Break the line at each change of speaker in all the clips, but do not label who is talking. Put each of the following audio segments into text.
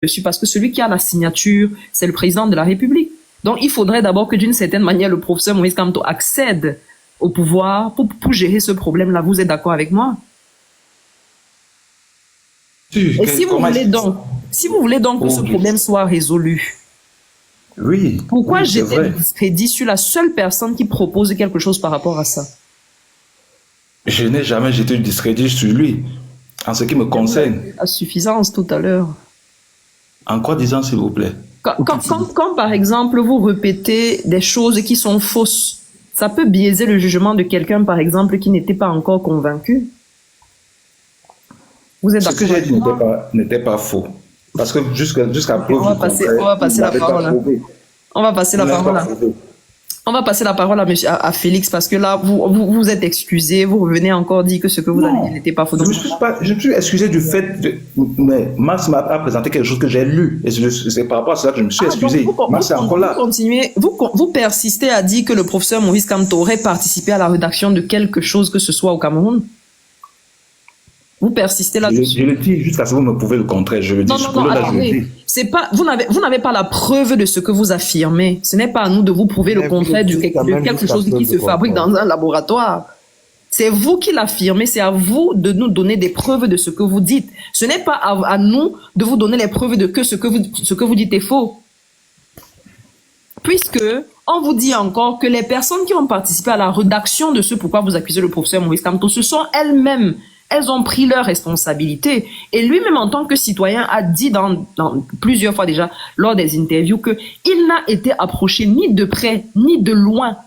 dessus parce que celui qui a la signature, c'est le président de la République. Donc, il faudrait d'abord que d'une certaine manière, le professeur Moïse Kamto accède au pouvoir pour gérer ce problème-là. Vous êtes d'accord avec moi? Et si vous voulez donc que ce problème soit résolu,
oui,
pourquoi
oui,
jeter le discrédit sur la seule personne qui propose quelque chose par rapport à ça?
Je n'ai jamais jeté du discrédit sur lui, en ce qui me concerne.
À suffisance tout à l'heure.
En quoi disant, s'il vous plaît?
Quand, par exemple, vous répétez des choses qui sont fausses, ça peut biaiser le jugement de quelqu'un, par exemple, qui n'était pas encore convaincu. Vous êtes
Ce que j'ai dit n'était pas faux. Parce que jusqu'à preuve
on va passer la parole. On va passer la parole là. On va passer la parole à Félix parce que là, vous êtes excusé, vous revenez encore dire que ce que vous avez dit n'était pas faux.
Je me suis excusé du fait mais Max m'a présenté quelque chose que j'ai lu et c'est par rapport à cela que je me suis excusé. Max est encore là.
Vous persistez à dire que le professeur Moïse Kamto aurait participé à la rédaction de quelque chose que ce soit au Cameroun? Vous persistez là-dessus.
Je le dis jusqu'à ce que vous me prouvez le contraire. Je le dis.
C'est pas, vous n'avez pas la preuve de ce que vous affirmez. Ce n'est pas à nous de vous prouver le contraire de quelque chose qui se fabrique dans un laboratoire. C'est vous qui l'affirmez, c'est à vous de nous donner des preuves de ce que vous dites. Ce n'est pas à nous de vous donner les preuves de que ce que vous dites est faux. Puisque on vous dit encore que les personnes qui ont participé à la rédaction de ce pourquoi vous accusez le professeur Moïse Kamto, ce sont elles-mêmes. Elles ont pris leurs responsabilités. Et lui-même, en tant que citoyen, a dit dans plusieurs fois déjà, lors des interviews, qu'il n'a été approché ni de près, ni de loin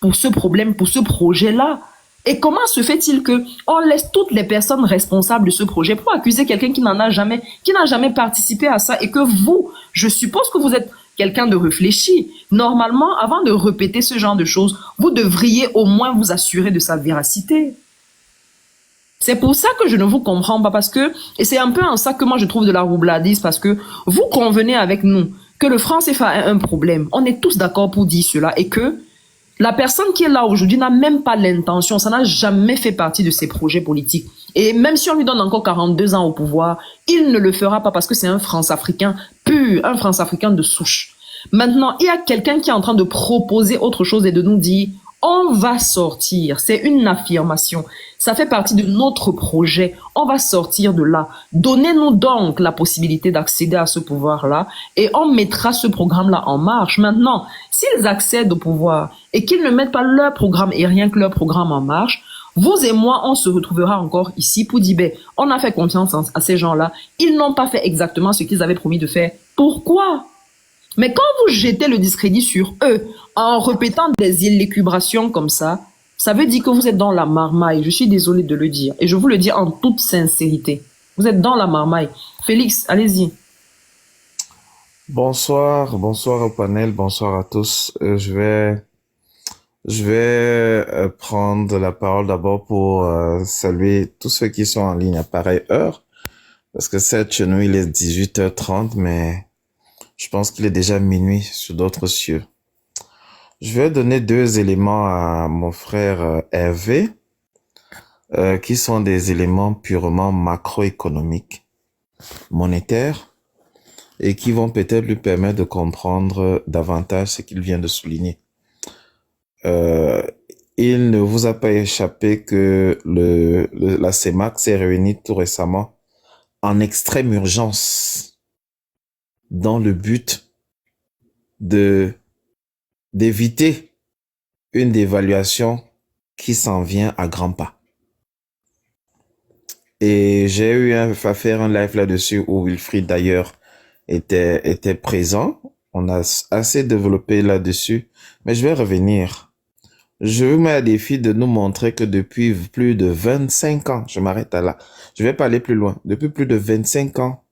pour ce problème, pour ce projet-là. Et comment se fait-il que on laisse toutes les personnes responsables de ce projet pour accuser quelqu'un qui n'a jamais participé à ça et que vous, je suppose que vous êtes quelqu'un de réfléchi. Normalement, avant de répéter ce genre de choses, vous devriez au moins vous assurer de sa véracité. C'est pour ça que je ne vous comprends pas et c'est un peu en ça que moi je trouve de la roubladise parce que vous convenez avec nous que le franc CFA a un problème. On est tous d'accord pour dire cela et que la personne qui est là aujourd'hui n'a même pas l'intention, ça n'a jamais fait partie de ses projets politiques. Et même si on lui donne encore 42 ans au pouvoir, il ne le fera pas parce que c'est un France-Africain pur, un France-Africain de souche. Maintenant, il y a quelqu'un qui est en train de proposer autre chose et de nous dire on va sortir, c'est une affirmation. Ça fait partie de notre projet. On va sortir de là. Donnez-nous donc la possibilité d'accéder à ce pouvoir-là et on mettra ce programme-là en marche. Maintenant, s'ils accèdent au pouvoir et qu'ils ne mettent pas leur programme et rien que leur programme en marche, vous et moi, on se retrouvera encore ici pour dire, on a fait confiance à ces gens-là. Ils n'ont pas fait exactement ce qu'ils avaient promis de faire. Pourquoi? Mais quand vous jetez le discrédit sur eux en répétant des élucubrations comme ça veut dire que vous êtes dans la marmaille. Je suis désolée de le dire. Et je vous le dis en toute sincérité. Vous êtes dans la marmaille. Félix, allez-y.
Bonsoir au panel, bonsoir à tous. Je vais prendre la parole d'abord pour saluer tous ceux qui sont en ligne à pareille heure. Parce que chez nous, il est 18h30, mais je pense qu'il est déjà minuit sur d'autres cieux. Je vais donner 2 éléments à mon frère Hervé, qui sont des éléments purement macroéconomiques, monétaires, et qui vont peut-être lui permettre de comprendre davantage ce qu'il vient de souligner. Il ne vous a pas échappé que la CEMAC s'est réunie tout récemment en extrême urgence dans le but d'éviter une dévaluation qui s'en vient à grands pas. Et j'ai eu à faire un live là-dessus où Wilfried d'ailleurs était présent. On a assez développé là-dessus, mais je vais revenir. Je vous mets à défi de nous montrer que depuis plus de 25 ans, je m'arrête à là, je vais pas aller plus loin, depuis plus de 25 ans,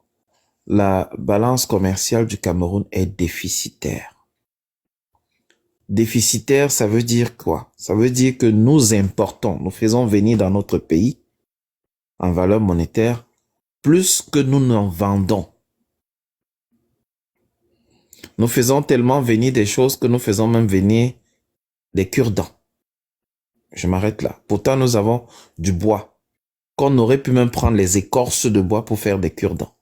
la balance commerciale du Cameroun est déficitaire. Déficitaire, ça veut dire quoi? Ça veut dire que nous importons, nous faisons venir dans notre pays, en valeur monétaire, plus que nous n'en vendons. Nous faisons tellement venir des choses que nous faisons même venir des cure-dents. Je m'arrête là. Pourtant, nous avons du bois, qu'on aurait pu même prendre les écorces de bois pour faire des cure-dents.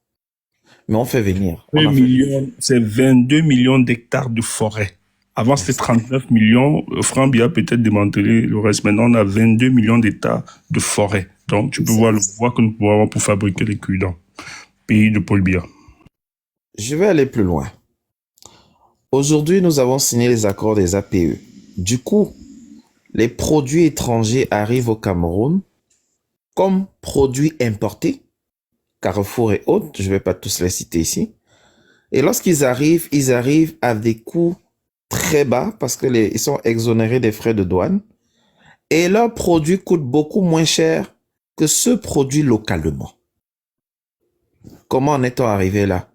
Mais on fait venir. On
2
a fait venir.
millions, c'est 22 millions d'hectares de forêt. Avant, c'était 39 millions. Franck Biya peut-être démantelé le reste. Maintenant, on a 22 millions d'hectares de forêt. Donc, tu peux voir le bois que nous pouvons avoir pour fabriquer les cure-dents. Pays de Paul Biya.
Je vais aller plus loin. Aujourd'hui, nous avons signé les accords des APE. Du coup, les produits étrangers arrivent au Cameroun comme produits importés, Carrefour et autres, je ne vais pas tous les citer ici. Et lorsqu'ils arrivent, ils arrivent à des coûts très bas parce que ils sont exonérés des frais de douane. Et leurs produits coûtent beaucoup moins cher que ceux produits localement. Comment en est-on arrivé là?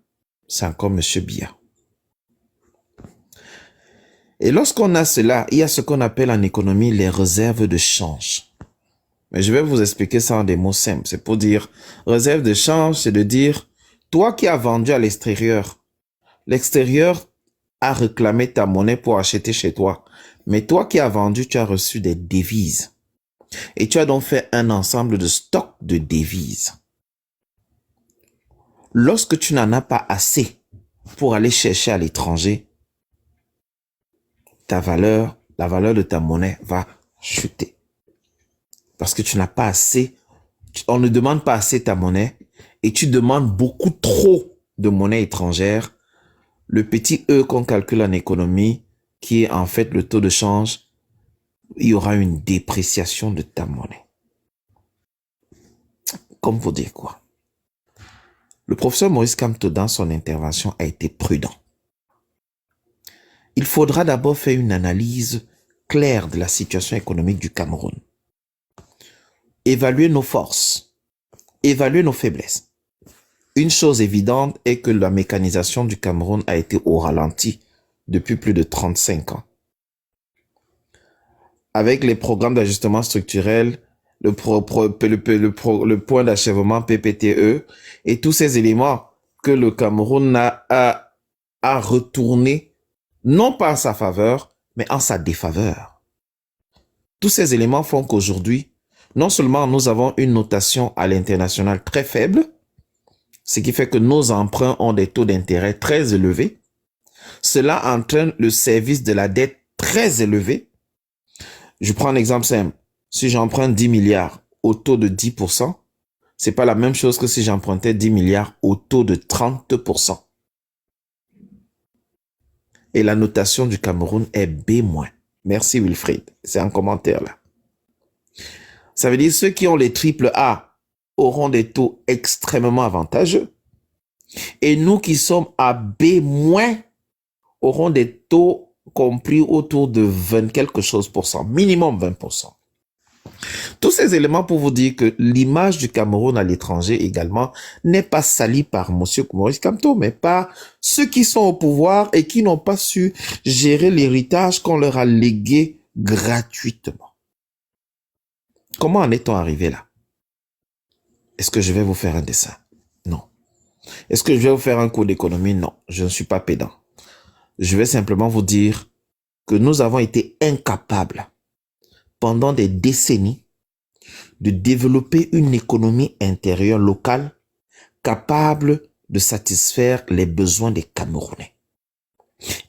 C'est encore M. Biya. Et lorsqu'on a cela, il y a ce qu'on appelle en économie les réserves de change. Mais je vais vous expliquer ça en des mots simples. C'est pour dire, réserve de change, c'est de dire, toi qui as vendu à l'extérieur a réclamé ta monnaie pour acheter chez toi. Mais toi qui as vendu, tu as reçu des devises. Et tu as donc fait un ensemble de stocks de devises. Lorsque tu n'en as pas assez pour aller chercher à l'étranger, la valeur de ta monnaie va chuter. Parce que tu n'as pas assez, on ne demande pas assez ta monnaie et tu demandes beaucoup trop de monnaie étrangère. Le petit E qu'on calcule en économie, qui est en fait le taux de change, il y aura une dépréciation de ta monnaie. Comme vous dire quoi? Le professeur Maurice Kamto, dans son intervention, a été prudent. Il faudra d'abord faire une analyse claire de la situation économique du Cameroun. Évaluer nos forces, évaluer nos faiblesses. Une chose évidente est que la mécanisation du Cameroun a été au ralenti depuis plus de 35 ans. Avec les programmes d'ajustement structurel, le point d'achèvement PPTE et tous ces éléments que le Cameroun a retourné, non pas en sa faveur, mais en sa défaveur. Tous ces éléments font qu'aujourd'hui, non seulement nous avons une notation à l'international très faible, ce qui fait que nos emprunts ont des taux d'intérêt très élevés. Cela entraîne le service de la dette très élevé. Je prends un exemple simple. Si j'emprunte 10 milliards au taux de 10%, c'est pas la même chose que si j'empruntais 10 milliards au taux de 30%. Et la notation du Cameroun est B-. Merci Wilfried. C'est un commentaire là. Ça veut dire ceux qui ont les triple A auront des taux extrêmement avantageux. Et nous qui sommes à B- auront des taux compris autour de 20 quelque chose pour cent, minimum 20%. Tous ces éléments pour vous dire que l'image du Cameroun à l'étranger également n'est pas salie par M. Maurice Kamto, mais par ceux qui sont au pouvoir et qui n'ont pas su gérer l'héritage qu'on leur a légué gratuitement. Comment en est-on arrivé là? Est-ce que je vais vous faire un dessin? Non. Est-ce que je vais vous faire un cours d'économie? Non, je ne suis pas pédant. Je vais simplement vous dire que nous avons été incapables pendant des décennies de développer une économie intérieure locale capable de satisfaire les besoins des Camerounais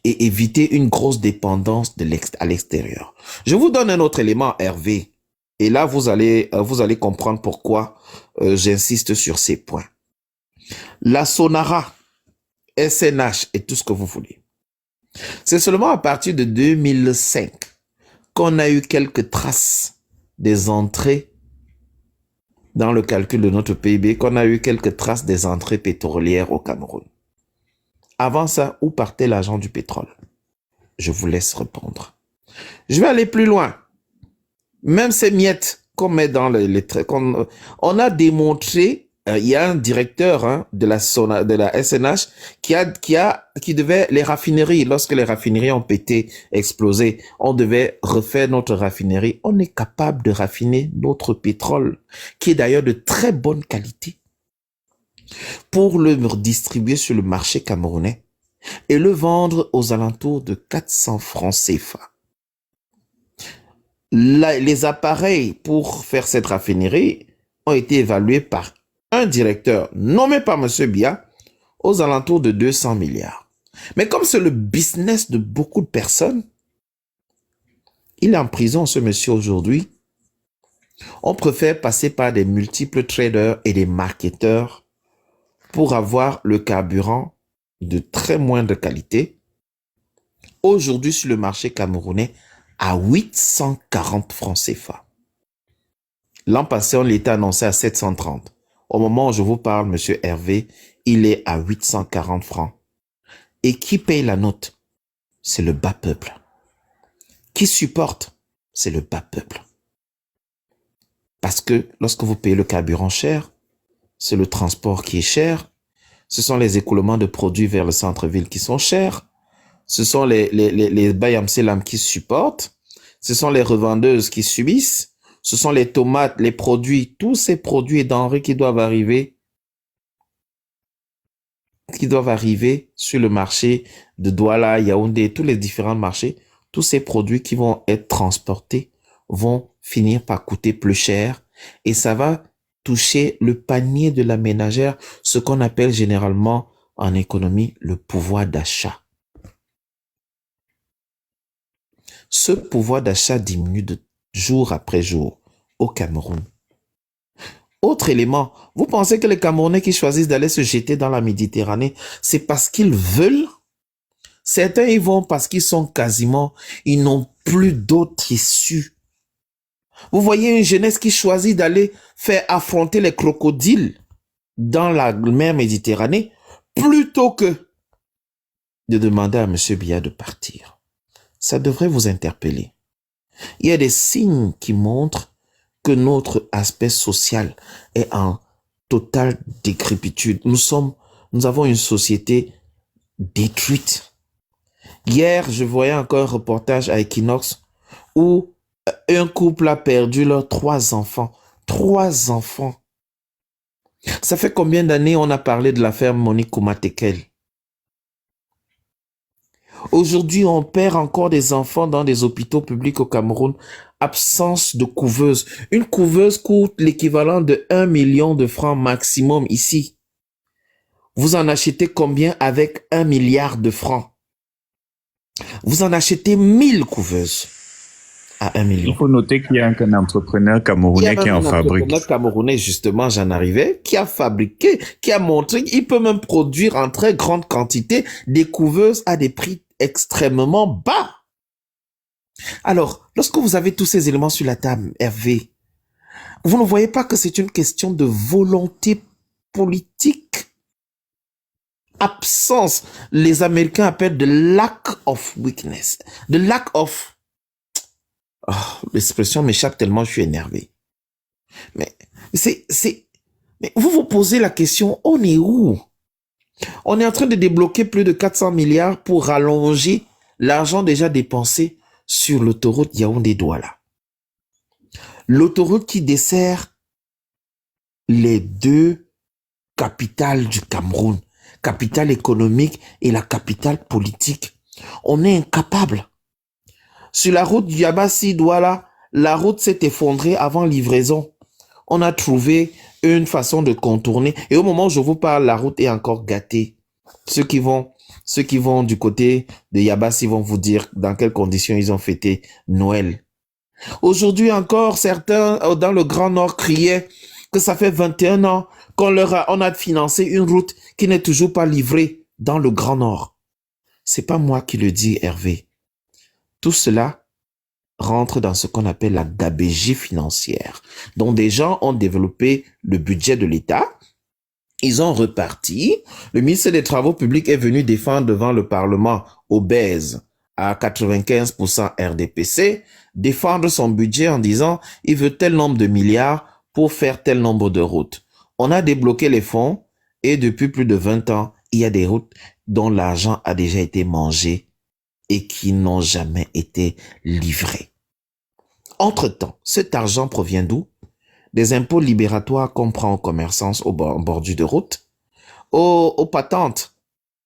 et éviter une grosse dépendance à l'extérieur. Je vous donne un autre élément, Hervé. Et là, vous allez comprendre pourquoi j'insiste sur ces points. La Sonara, SNH et tout ce que vous voulez. C'est seulement à partir de 2005 qu'on a eu quelques traces des entrées dans le calcul de notre PIB, qu'on a eu quelques traces des entrées pétrolières au Cameroun. Avant ça, où partait l'argent du pétrole? Je vous laisse répondre. Je vais aller plus loin. Même ces miettes qu'on met dans les traits, on a démontré, il y a un directeur de la SNH qui devait les raffineries, lorsque les raffineries ont pété, explosé, on devait refaire notre raffinerie. On est capable de raffiner notre pétrole, qui est d'ailleurs de très bonne qualité, pour le distribuer sur le marché camerounais et le vendre aux alentours de 400 francs CFA. Les appareils pour faire cette raffinerie ont été évalués par un directeur nommé par M. Biya aux alentours de 200 milliards. Mais comme c'est le business de beaucoup de personnes, il est en prison, ce monsieur, aujourd'hui. On préfère passer par des multiples traders et des marketeurs pour avoir le carburant de très moindre qualité. Aujourd'hui, sur le marché camerounais, à 840 francs CFA. L'an passé, on l'était annoncé à 730. Au moment où je vous parle, monsieur Hervé, il est à 840 francs. Et qui paye la note? C'est le bas peuple. Qui supporte? C'est le bas peuple. Parce que lorsque vous payez le carburant cher, c'est le transport qui est cher, ce sont les écoulements de produits vers le centre-ville qui sont chers, ce sont les Bayam Selam qui supportent, ce sont les revendeuses qui subissent, ce sont les tomates, les produits, tous ces produits et denrées qui doivent arriver sur le marché de Douala, Yaoundé, tous les différents marchés, tous ces produits qui vont être transportés vont finir par coûter plus cher et ça va toucher le panier de la ménagère, ce qu'on appelle généralement en économie le pouvoir d'achat. Ce pouvoir d'achat diminue de jour après jour au Cameroun. Autre élément, vous pensez que les Camerounais qui choisissent d'aller se jeter dans la Méditerranée, c'est parce qu'ils veulent? Certains y vont parce qu'ils ils n'ont plus d'autre issue. Vous voyez une jeunesse qui choisit d'aller faire affronter les crocodiles dans la mer Méditerranée plutôt que de demander à M. Biya de partir. Ça devrait vous interpeller. Il y a des signes qui montrent que notre aspect social est en totale décrépitude. Nous avons une société détruite. Hier, je voyais encore un reportage à Equinox où un couple a perdu leurs 3 enfants. 3 enfants. Ça fait combien d'années on a parlé de l'affaire Monique Koumatekel? Aujourd'hui, on perd encore des enfants dans des hôpitaux publics au Cameroun. Absence de couveuse. Une couveuse coûte l'équivalent de 1 million de francs maximum ici. Vous en achetez combien avec 1 milliard de francs? Vous en achetez 1000 couveuses à 1 million.
Il faut noter qu'il y a un entrepreneur camerounais qui en fabrique.
Un entrepreneur camerounais, justement, j'en arrivais, qui a fabriqué, qui a montré qu'il peut même produire en très grande quantité des couveuses à des prix extrêmement bas. Alors, lorsque vous avez tous ces éléments sur la table, Hervé, vous ne voyez pas que c'est une question de volonté politique? Absence, les Américains appellent the lack of weakness, the lack of... Oh, l'expression m'échappe tellement, je suis énervé. Mais mais vous vous posez la question, on est où? On est en train de débloquer plus de 400 milliards pour rallonger l'argent déjà dépensé sur l'autoroute Yaoundé-Douala. L'autoroute qui dessert les 2 capitales du Cameroun, capitale économique et la capitale politique. On est incapable. Sur la route Yabassi-Douala, la route s'est effondrée avant livraison. On a trouvé une façon de contourner. Et au moment où je vous parle, la route est encore gâtée. Ceux qui vont du côté de Yabassi vont vous dire dans quelles conditions ils ont fêté Noël. Aujourd'hui encore, certains dans le Grand Nord criaient que ça fait 21 ans qu'on a financé une route qui n'est toujours pas livrée dans le Grand Nord. C'est pas moi qui le dis, Hervé. Tout cela rentre dans ce qu'on appelle la gabegie financière, dont des gens ont développé le budget de l'État. Ils ont reparti. Le ministère des Travaux publics est venu défendre devant le Parlement obèse à 95% RDPC, défendre son budget en disant il veut tel nombre de milliards pour faire tel nombre de routes. On a débloqué les fonds et depuis plus de 20 ans, il y a des routes dont l'argent a déjà été mangé et qui n'ont jamais été livrées. Entre-temps, cet argent provient d'où? Des impôts libératoires qu'on prend aux commerçants au bordure de route, aux patentes,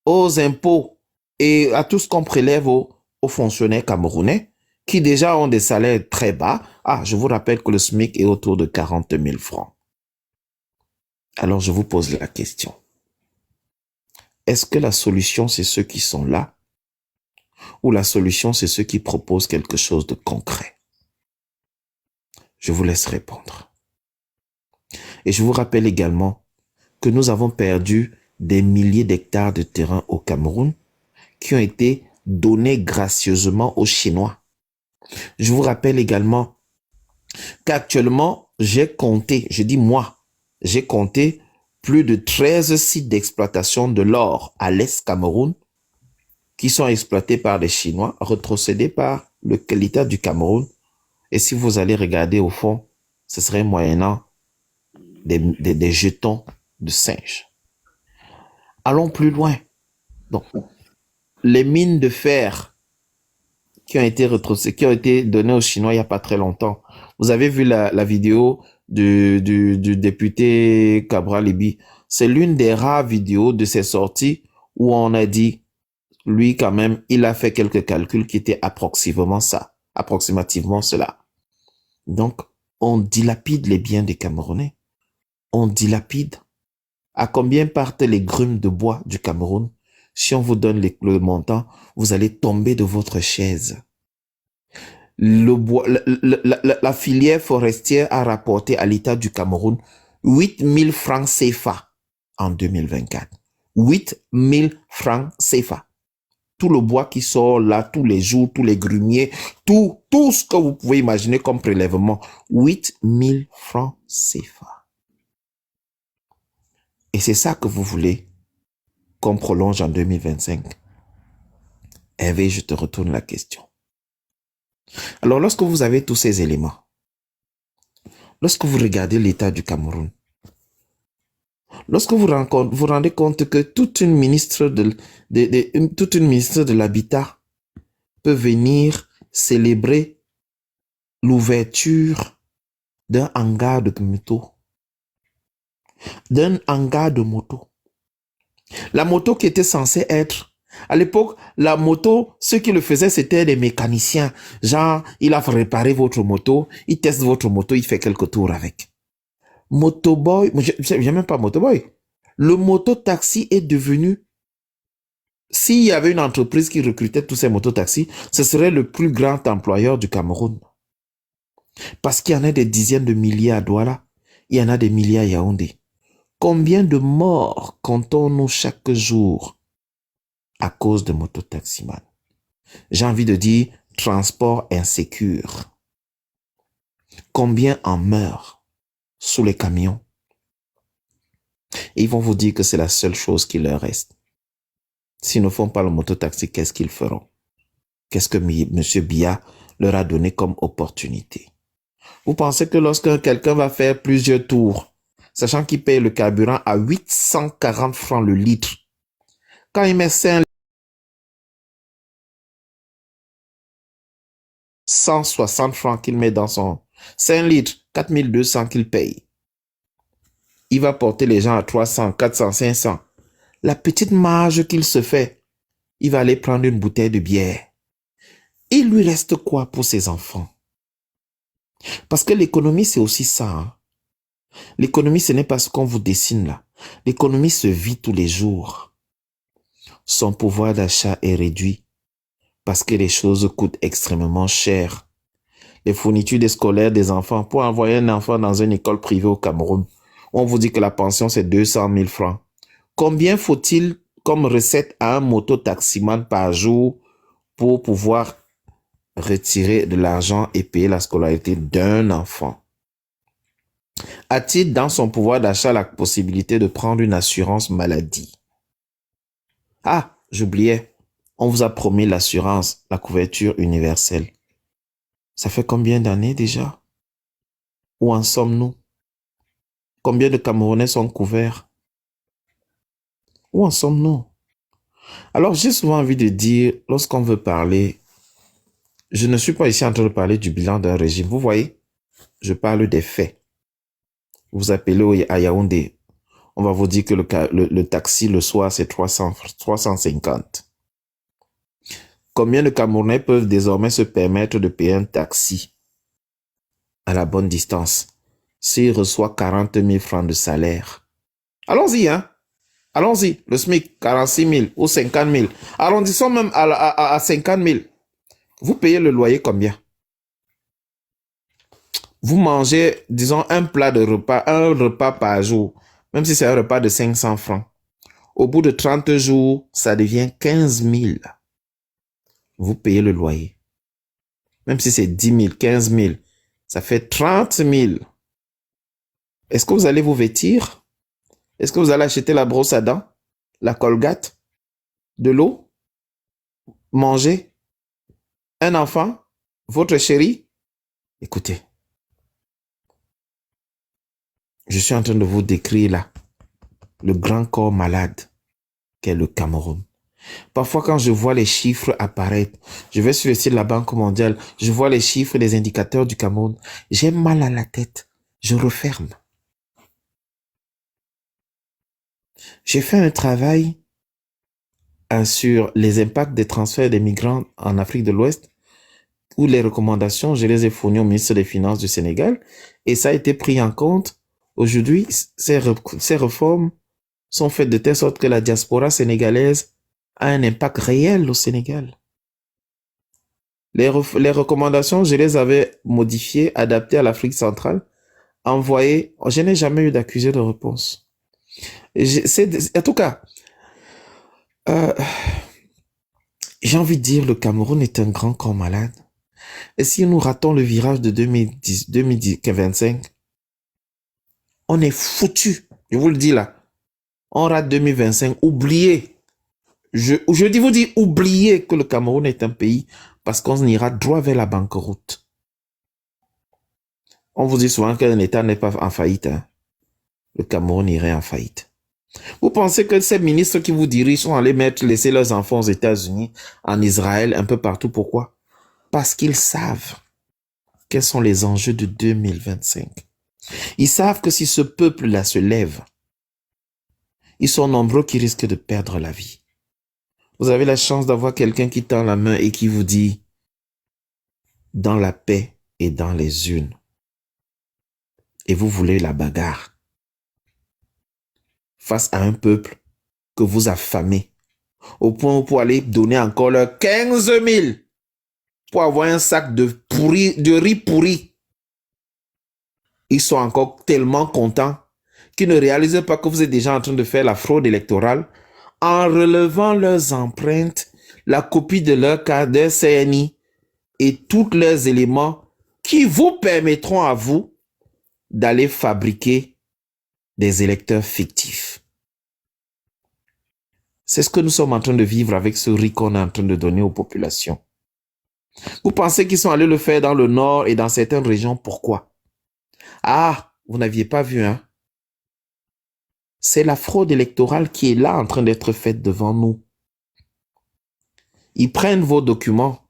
aux impôts et à tout ce qu'on prélève aux fonctionnaires camerounais qui déjà ont des salaires très bas. Ah, je vous rappelle que le SMIC est autour de 40 000 francs. Alors je vous pose la question. est-ce que la solution, c'est ceux qui sont là ou la solution, c'est ceux qui proposent quelque chose de concret? Je vous laisse répondre. Et je vous rappelle également que nous avons perdu des milliers d'hectares de terrain au Cameroun qui ont été donnés gracieusement aux Chinois. Je vous rappelle également qu'actuellement, j'ai compté plus de 13 sites d'exploitation de l'or à l'Est Cameroun qui sont exploités par les Chinois, retrocédés par l'État du Cameroun. Et si vous allez regarder au fond, ce serait moyennant des jetons de singes. Allons plus loin. Donc, les mines de fer qui ont été données aux Chinois il n'y a pas très longtemps. Vous avez vu la vidéo du député Cabral Libi. C'est l'une des rares vidéos de ses sorties où on a dit, lui quand même, il a fait quelques calculs qui étaient approximativement cela. Donc, on dilapide les biens des Camerounais. On dilapide. À combien partent les grumes de bois du Cameroun? Si on vous donne le montant, vous allez tomber de votre chaise. Le bois, la filière forestière a rapporté à l'État du Cameroun 8 000 francs CFA en 2024. 8 000 francs CFA. Tout le bois qui sort là, tous les jours, tous les grumiers, tout ce que vous pouvez imaginer comme prélèvement. 8 000 francs CFA. Et c'est ça que vous voulez qu'on prolonge en 2025. Hervé, je te retourne la question. Alors, lorsque vous avez tous ces éléments, lorsque vous regardez l'état du Cameroun, lorsque vous vous rendez compte que toute une ministre de l'Habitat peut venir célébrer l'ouverture d'un hangar de moto, La moto qui était censée être... À l'époque, la moto, ceux qui le faisaient, c'était des mécaniciens. Genre, il a réparé votre moto, il teste votre moto, il fait quelques tours avec. Motoboy, j'ai même pas motoboy. Le mototaxi est devenu... S'il y avait une entreprise qui recrutait tous ces mototaxis, ce serait le plus grand employeur du Cameroun. Parce qu'il y en a des dizaines de milliers à Douala, il y en a des milliers à Yaoundé. Combien de morts comptons-nous chaque jour à cause de mototaximan? J'ai envie de dire transport insécure. Combien en meurent sous les camions? Et ils vont vous dire que c'est la seule chose qui leur reste. S'ils ne font pas le mototaxi, qu'est-ce qu'ils feront? Qu'est-ce que M. Biya leur a donné comme opportunité? Vous pensez que lorsque quelqu'un va faire plusieurs tours, sachant qu'il paye le carburant à 840 francs le litre, quand il met 160 francs qu'il met dans son 5 litres, 4200 qu'il paye, il va porter les gens à 300, 400, 500. La petite marge qu'il se fait, il va aller prendre une bouteille de bière. Il lui reste quoi pour ses enfants? Parce que l'économie, c'est aussi ça. Hein? L'économie, ce n'est pas ce qu'on vous dessine là. L'économie se vit tous les jours. Son pouvoir d'achat est réduit parce que les choses coûtent extrêmement cher. Les fournitures scolaires des enfants, pour envoyer un enfant dans une école privée au Cameroun, on vous dit que la pension c'est 200 000 francs. Combien faut-il comme recette à un mototaximan par jour pour pouvoir retirer de l'argent et payer la scolarité d'un enfant? A-t-il dans son pouvoir d'achat la possibilité de prendre une assurance maladie? Ah, j'oubliais, on vous a promis l'assurance, la couverture universelle. Ça fait combien d'années déjà? Où en sommes-nous? Combien de Camerounais sont couverts? Où en sommes-nous? Alors, j'ai souvent envie de dire, lorsqu'on veut parler, je ne suis pas ici en train de parler du bilan d'un régime. Vous voyez, je parle des faits. Vous appelez à Yaoundé, on va vous dire que le taxi le soir, c'est 350. Combien de Camerounais peuvent désormais se permettre de payer un taxi à la bonne distance s'il reçoit 40 000 francs de salaire? Allons-y, hein? Allons-y, le SMIC, 46 000 ou 50 000. Arrondissons même à 50 000. Vous payez le loyer combien? Vous mangez, disons, un repas par jour, même si c'est un repas de 500 francs. Au bout de 30 jours, ça devient 15 000. Vous payez le loyer. Même si c'est 10 000, 15 000, ça fait 30 000. Est-ce que vous allez vous vêtir? Est-ce que vous allez acheter la brosse à dents, la Colgate, de l'eau, manger, un enfant, votre chéri? Écoutez, je suis en train de vous décrire là le grand corps malade qu'est le Cameroun. Parfois, quand je vois les chiffres apparaître, je vais sur le site de la Banque mondiale, je vois les chiffres des indicateurs du Cameroun, j'ai mal à la tête, je referme. J'ai fait un travail sur les impacts des transferts des migrants en Afrique de l'Ouest, où les recommandations, je les ai fournies au ministre des Finances du Sénégal, et ça a été pris en compte. Aujourd'hui, ces réformes sont faites de telle sorte que la diaspora sénégalaise a un impact réel au Sénégal. Les recommandations, je les avais modifiées, adaptées à l'Afrique centrale, envoyées. Je n'ai jamais eu d'accusé de réponse. En tout cas, j'ai envie de dire, le Cameroun est un grand corps malade. Et si nous ratons le virage de 2025, on est foutu. Je vous le dis là. On rate 2025. Oubliez. Je vous dis, oubliez que le Cameroun est un pays parce qu'on ira droit vers la banqueroute. On vous dit souvent qu'un État n'est pas en faillite. Hein. Le Cameroun irait en faillite. Vous pensez que ces ministres qui vous dirigent sont allés laisser leurs enfants aux États-Unis, en Israël, un peu partout. Pourquoi? Parce qu'ils savent quels sont les enjeux de 2025. Ils savent que si ce peuple-là se lève, ils sont nombreux qui risquent de perdre la vie. Vous avez la chance d'avoir quelqu'un qui tend la main et qui vous dit « dans la paix et dans les urnes ». Et vous voulez la bagarre face à un peuple que vous affamez, au point où pour aller donner encore leurs 15 000 pour avoir un sac de riz pourri. Ils sont encore tellement contents qu'ils ne réalisent pas que vous êtes déjà en train de faire la fraude électorale en relevant leurs empreintes, la copie de leur carte de CNI et tous leurs éléments qui vous permettront à vous d'aller fabriquer des électeurs fictifs. C'est ce que nous sommes en train de vivre avec ce riz qu'on est en train de donner aux populations. Vous pensez qu'ils sont allés le faire dans le nord et dans certaines régions, pourquoi? Ah, vous n'aviez pas vu, hein? C'est la fraude électorale qui est là en train d'être faite devant nous. Ils prennent vos documents.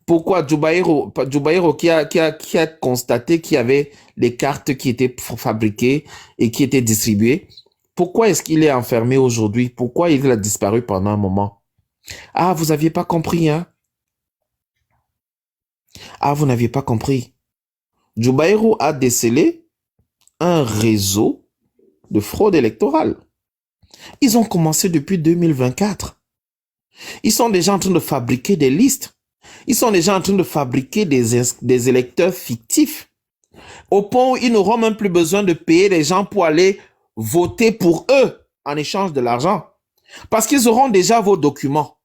Pourquoi Djoubaïro qui a constaté qu'il y avait les cartes qui étaient fabriquées et qui étaient distribuées, pourquoi est-ce qu'il est enfermé aujourd'hui? Pourquoi il a disparu pendant un moment? Ah, vous n'aviez pas compris, hein? Ah, vous n'aviez pas compris. Djoubaïro a décelé un réseau de fraude électorale. Ils ont commencé depuis 2024. Ils sont déjà en train de fabriquer des listes. Ils sont déjà en train de fabriquer des électeurs fictifs. Au point où ils n'auront même plus besoin de payer les gens pour aller voter pour eux en échange de l'argent. Parce qu'ils auront déjà vos documents.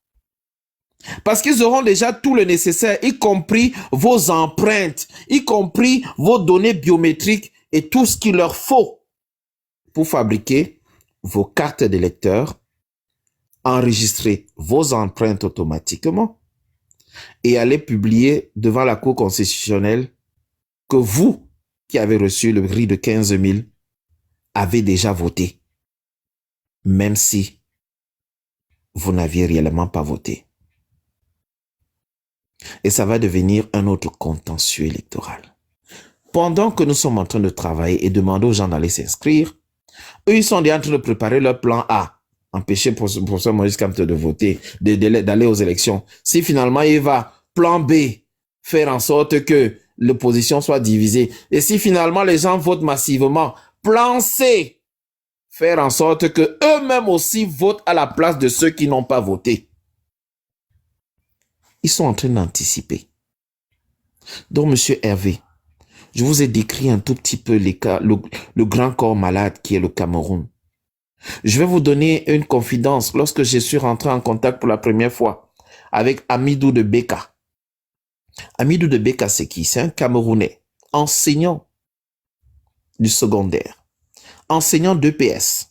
Parce qu'ils auront déjà tout le nécessaire, y compris vos empreintes, y compris vos données biométriques et tout ce qu'il leur faut pour fabriquer vos cartes d'électeurs, enregistrer vos empreintes automatiquement et aller publier devant la Cour constitutionnelle que vous, qui avez reçu le prix de 15 000, avez déjà voté, même si vous n'aviez réellement pas voté. Et ça va devenir un autre contentieux électoral. Pendant que nous sommes en train de travailler et demander aux gens d'aller s'inscrire, eux, ils sont déjà en train de préparer leur plan A, empêcher pour professeur Moïse Kamto de voter, d'aller aux élections. Si finalement il va, plan B, faire en sorte que l'opposition soit divisée. Et si finalement les gens votent massivement, plan C, faire en sorte que eux-mêmes aussi votent à la place de ceux qui n'ont pas voté. Ils sont en train d'anticiper. Donc, Monsieur Hervé, je vous ai décrit un tout petit peu le grand corps malade qui est le Cameroun. Je vais vous donner une confidence. Lorsque je suis rentré en contact pour la première fois avec Amidou de Beka. Amidou de Beka, c'est qui? C'est un Camerounais, enseignant du secondaire, enseignant d'EPS,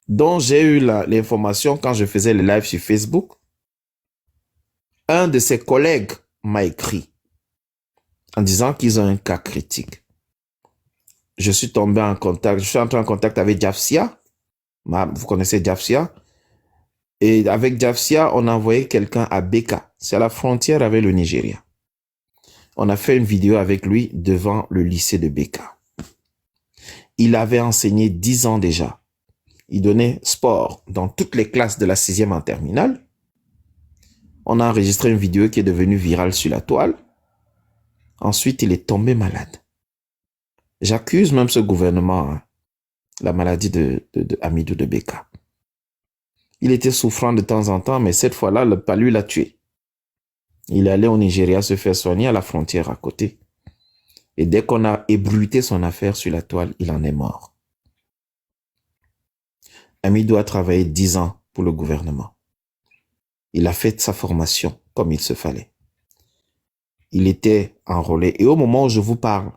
dont j'ai eu l'information quand je faisais les lives sur Facebook. Un de ses collègues m'a écrit en disant qu'ils ont un cas critique. Je suis tombé en contact, je suis entré en contact avec Jafsia. Vous connaissez Jafsia? Et avec Jafsia, on a envoyé quelqu'un à Beka. C'est à la frontière avec le Nigeria. On a fait une vidéo avec lui devant le lycée de Beka. Il avait enseigné 10 ans déjà. Il donnait sport dans toutes les classes de la 6e en terminale. On a enregistré une vidéo qui est devenue virale sur la toile. Ensuite, il est tombé malade. J'accuse même ce gouvernement, hein, la maladie de Amidou de Beka. Il était souffrant de temps en temps, mais cette fois-là, le palu l'a tué. Il est allé au Nigeria se faire soigner à la frontière à côté. Et dès qu'on a ébruité son affaire sur la toile, il en est mort. Amidou a travaillé 10 ans pour le gouvernement. Il a fait sa formation comme il se fallait. Il était enrôlé. Et au moment où je vous parle,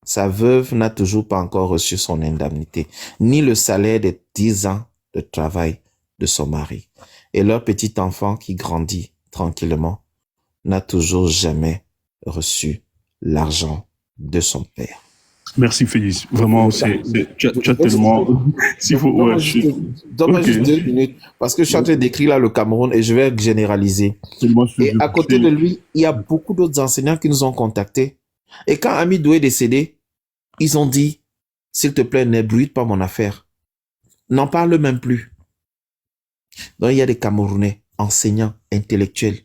sa veuve n'a toujours pas encore reçu son indemnité, ni le salaire des 10 ans de travail de son mari. Et leur petit enfant qui grandit tranquillement n'a toujours jamais reçu l'argent de son père.
Merci Félix. Vraiment, tu as tellement... S'il faut... Ouais,
donne-moi juste 2 minutes, parce que je suis en train d'écrire là le Cameroun et je vais généraliser. Et à côté de lui, il y a beaucoup d'autres enseignants qui nous ont contactés. Et quand Amidou est décédé, ils ont dit, s'il te plaît, n'ébruite pas mon affaire. N'en parle même plus. Donc il y a des Camerounais, enseignants, intellectuels,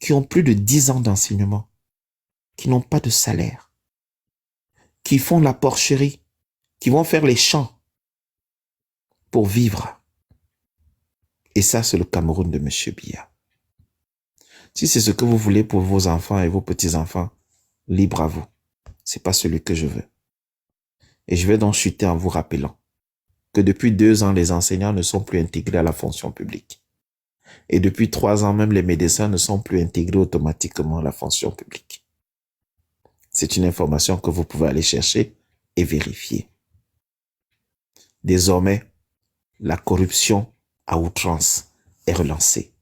qui ont plus de 10 ans d'enseignement, qui n'ont pas de salaire, qui font la porcherie, qui vont faire les champs pour vivre. Et ça, c'est le Cameroun de M. Biya. Si c'est ce que vous voulez pour vos enfants et vos petits-enfants, libre à vous. C'est pas celui que je veux. Et je vais donc chuter en vous rappelant que depuis 2 ans, les enseignants ne sont plus intégrés à la fonction publique. Et depuis 3 ans, même les médecins ne sont plus intégrés automatiquement à la fonction publique. C'est une information que vous pouvez aller chercher et vérifier. Désormais, la corruption à outrance est relancée.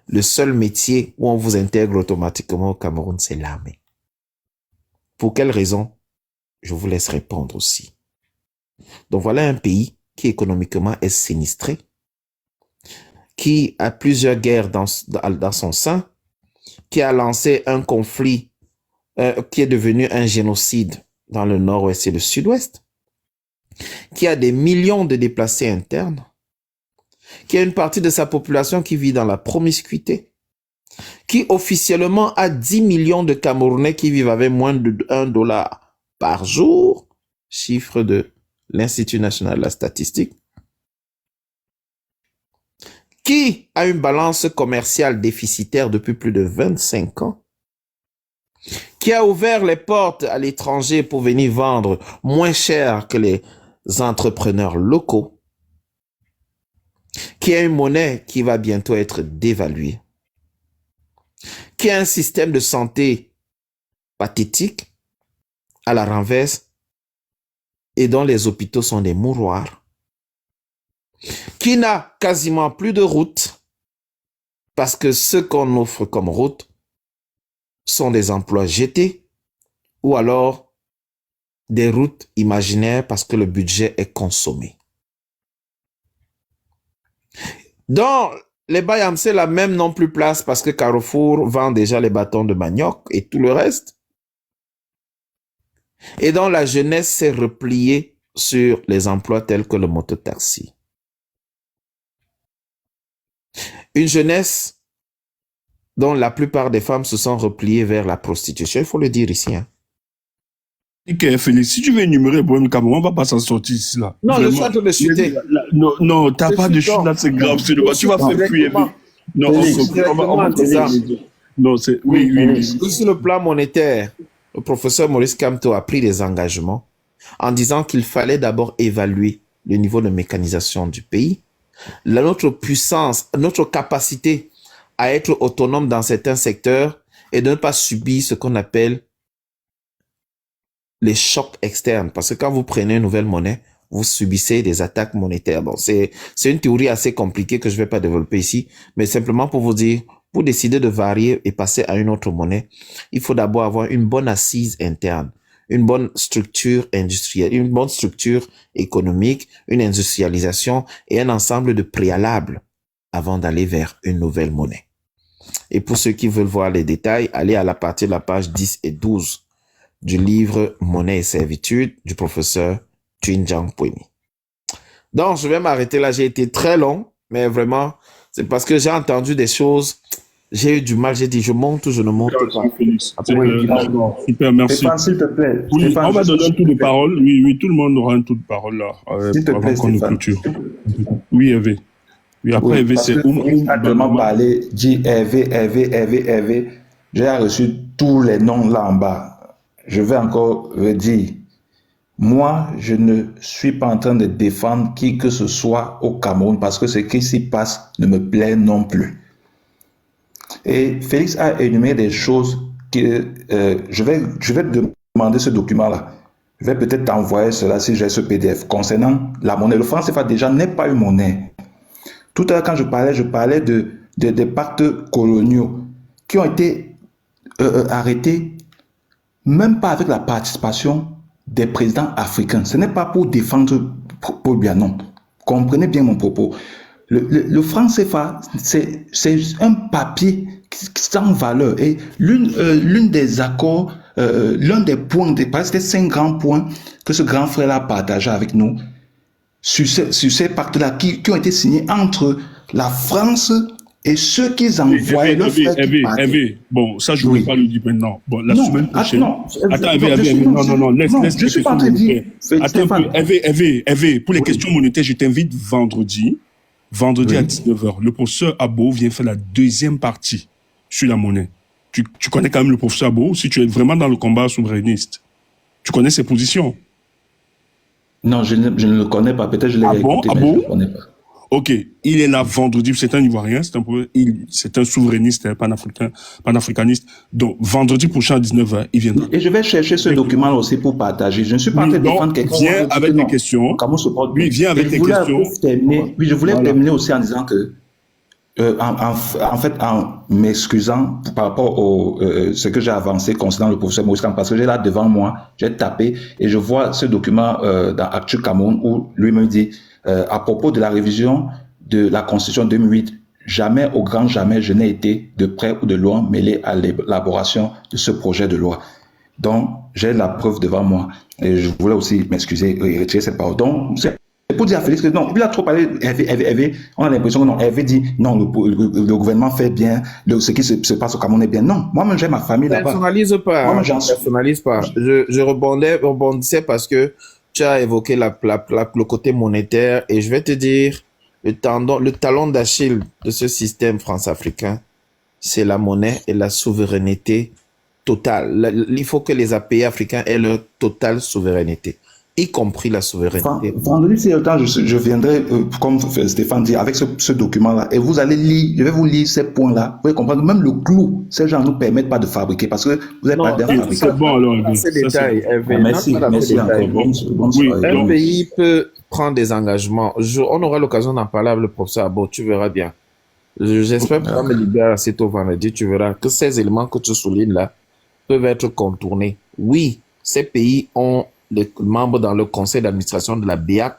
Le seul métier où on vous intègre automatiquement au Cameroun, c'est l'armée. Pour quelle raison? Je vous laisse répondre aussi. Donc voilà un pays qui économiquement est sinistré, qui a plusieurs guerres dans son sein, qui a lancé un conflit qui est devenu un génocide dans le nord-ouest et le sud-ouest, qui a des millions de déplacés internes, qui a une partie de sa population qui vit dans la promiscuité, qui officiellement a 10 millions de Camerounais qui vivent avec moins de $1 par jour, chiffre de l'Institut national de la statistique, qui a une balance commerciale déficitaire depuis plus de 25 ans, qui a ouvert les portes à l'étranger pour venir vendre moins cher que les entrepreneurs locaux, qui a une monnaie qui va bientôt être dévaluée, qui a un système de santé pathétique, à la renverse, et dont les hôpitaux sont des mouroirs, qui n'a quasiment plus de routes, parce que ce qu'on offre comme route sont des emplois jetés, ou alors des routes imaginaires parce que le budget est consommé. Dans les Bayamsé, la même non plus place parce que Carrefour vend déjà les bâtons de manioc et tout le reste. Et donc la jeunesse s'est repliée sur les emplois tels que le mototaxi. Une jeunesse dont la plupart des femmes se sont repliées vers la prostitution, il faut le dire ici.
Ok, Félix, si tu veux énumérer le problème du Cameroun, on va pas s'en sortir ici, là.
Non, je
Vraiment.
suis en train de chuter.
Non, non, t'as
Je
pas
suis
de chute
dans-
là, c'est grave. Tu vas
Non,
faire fuir.
directement.
Non,
Félix,
on va te dire. Non, c'est, oui, oui.
Sur le plan monétaire, le professeur Maurice Kamto a pris des engagements en disant qu'il fallait d'abord évaluer le niveau de mécanisation du pays, notre puissance, notre capacité à être autonome dans certains secteurs et de ne pas subir ce qu'on appelle les chocs externes. Parce que quand vous prenez une nouvelle monnaie, vous subissez des attaques monétaires. Bon, c'est une théorie assez compliquée que je vais pas développer ici, mais simplement pour vous dire, pour décider de varier et passer à une autre monnaie, il faut d'abord avoir une bonne assise interne, une bonne structure industrielle, une bonne structure économique, une industrialisation et un ensemble de préalables avant d'aller vers une nouvelle monnaie. Et pour ceux qui veulent voir les détails, allez à la partie de la page 10 et 12 du livre Monnaie et servitude du professeur Twinjang Puemi. Donc, je vais m'arrêter là. J'ai été très long, mais vraiment, c'est parce que j'ai entendu des choses. J'ai eu du mal. J'ai dit, je monte ou je ne monte pas.
Félix.
Oui,
Super, merci.
Stéphane, s'il te plaît.
Oui,
Stéphane,
on va donner un tour de parole. Oui, oui, tout le monde aura un tour de parole là.
S'il te
avant
plaît,
qu'on nous
Stéphane.
clôture. Oui, Hervé. Oui, après,
Oui,
Hervé,
parce
c'est
que Félix a tellement parlé, dit Hervé. J'ai reçu tous les noms là en bas. Je vais encore redire. Moi, je ne suis pas en train de défendre qui que ce soit au Cameroun parce que ce qui s'y passe ne me plaît non plus. Et Félix a énuméré des choses que je vais te demander ce document-là. Je vais peut-être t'envoyer cela si j'ai ce PDF concernant la monnaie. Le franc CFA déjà n'est pas une monnaie. Tout à l'heure, quand je parlais des pactes coloniaux qui ont été arrêtés, même pas avec la participation des présidents africains. Ce n'est pas pour défendre Paul Biya, non. Comprenez bien mon propos. Le franc CFA, c'est un papier sans valeur. Et l'une des accords, l'un des points, c'était 5 grands points que ce grand frère-là partageait avec nous sur ces pactes-là qui ont été signés entre la France et ceux qui envoyaient leur frère qui partait.
Hervé, bon, ça, je ne
Oui.
vais pas le dire maintenant. Bon, la
Non,
semaine prochaine.
non,
Attends,
non,
Hervé, non, laisse
je
les
suis pas
questions
en train de dire,
monétaires. Attends un peu,
Stéphane.
Hervé, pour les
Oui.
questions monétaires, je t'invite vendredi
Oui.
à 19h. Le professeur Abo vient faire la deuxième partie sur la monnaie. Tu connais quand même le professeur Abo, si tu es vraiment dans le combat souverainiste. Tu connais ses positions.
Non, je ne le connais pas. Peut-être je l'ai écouté, mais je ne le connais pas.
Ok, il est là vendredi, c'est un Ivoirien, c'est un souverainiste, hein, panafricaniste. Donc, vendredi prochain à 19h, il viendra.
Et je vais chercher ce document aussi pour partager. Je ne suis pas en train de défendre quelqu'un.
Viens avec des questions. Oui, viens avec des questions.
Je voulais terminer aussi en disant que, en m'excusant par rapport au ce que j'ai avancé concernant le professeur Maurice Kamto, parce que j'ai là devant moi, j'ai tapé et je vois ce document dans Actu Cameroun où lui me dit à propos de la révision de la Constitution 2008, jamais, au grand jamais, je n'ai été de près ou de loin mêlé à l'élaboration de ce projet de loi. Donc, j'ai la preuve devant moi. Et je voulais aussi m'excuser et retirer cette parole. Donc, c'est pour dire à Félix que non, il a trop parlé, Hervé, on a l'impression que non, Hervé dit non, le gouvernement fait bien, ce qui se passe au Cameroun est bien. Non, moi-même, j'ai ma famille là-bas.
Personnalise pas.
Moi, j'en suis.
Personnalise pas. Je rebondissais parce que tu as évoqué le côté monétaire et je vais te dire, le talon d'Achille de ce système france-africain, c'est la monnaie et la souveraineté totale. Il faut que les pays africains aient leur totale souveraineté, y compris la souveraineté.
Vendredi, c'est le temps, je viendrai, comme Stéphane dit, avec ce document-là, et vous allez lire, je vais vous lire ces points-là. Vous pouvez comprendre, même le clou, ces gens ne nous permettent pas de fabriquer, parce que vous n'avez pas d'un fabricant.
C'est bon, alors,
Détails,
Merci encore. Bonne soirée.
Un pays peut prendre des engagements. On aura l'occasion d'en parler avec le professeur Abo, tu verras bien. J'espère pouvoir me libérer assez tôt vendredi, tu verras que ces éléments que tu soulignes là peuvent être contournés. Oui, ces pays ont les membres dans le conseil d'administration de la BEAC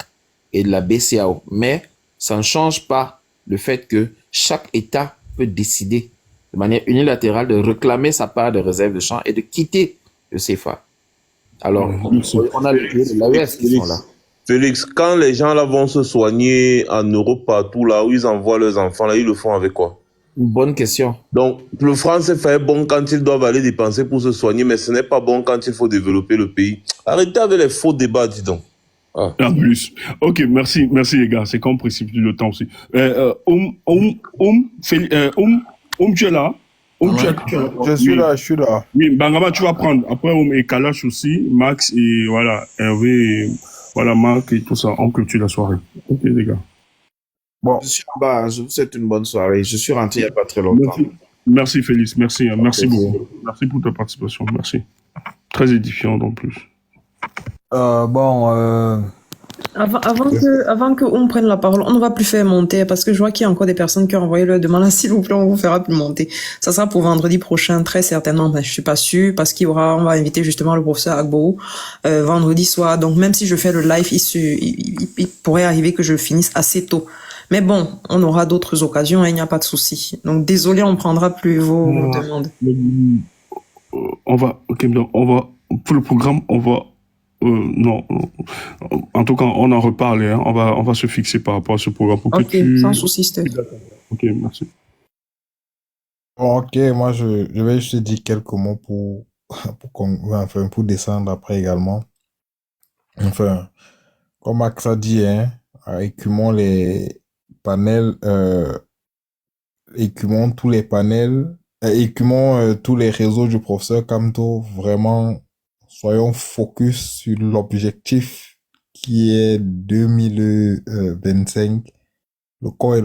et de la BCAO, mais ça ne change pas le fait que chaque État peut décider de manière unilatérale de réclamer sa part de réserve de champ et de quitter le CFA. Alors, on a les pays de l'AES qui sont là.
Félix, quand les gens là vont se soigner en Europe partout là où ils envoient leurs enfants là, ils le font avec quoi?
Bonne question.
Donc, le franc CFA est bon quand ils doivent aller dépenser pour se soigner, mais ce n'est pas bon quand il faut développer le pays. Arrêtez avec les faux débats, dis donc. Ah.
En plus. Ok, merci les gars. C'est qu'on précipite le temps aussi. Tu es là? Tu es là?
Je suis là.
Oui, Bangama, tu vas prendre. Après, et Kalash aussi, Max et voilà, Hervé, et, voilà, Marc et tout ça. On clôture la soirée. Ok, les gars.
Bon.
Je suis en bas. Je vous souhaite une bonne soirée. Je suis rentré il n'y a pas très longtemps.
Merci Félix. Merci beaucoup. Merci pour ta participation. Merci. Très édifiant en plus.
Avant que on prenne la parole, on ne va plus faire monter parce que je vois qu'il y a encore des personnes qui ont envoyé leur demande. Là, s'il vous plaît, on vous fera plus monter. Ça sera pour vendredi prochain, très certainement. Ben, je suis pas sûre parce on va inviter justement le professeur Agbo vendredi soir. Donc même si je fais le live, il pourrait arriver que je finisse assez tôt. Mais bon, on aura d'autres occasions, il n'y a pas de souci. Donc désolé, on prendra plus vos demandes.
On va pour le programme, on va non. En tout cas, on en reparle. Hein. On va se fixer par rapport à ce programme. Pour
ok, sans souci, c'était.
Ok, merci.
Ok, moi je vais juste dire quelques mots pour descendre après également. Enfin, comme Max a dit, hein, écumons les panels, écumons tous les panels, écumons tous les réseaux du professeur Kamto. Vraiment, soyons focus sur l'objectif qui est 2025. Le corps et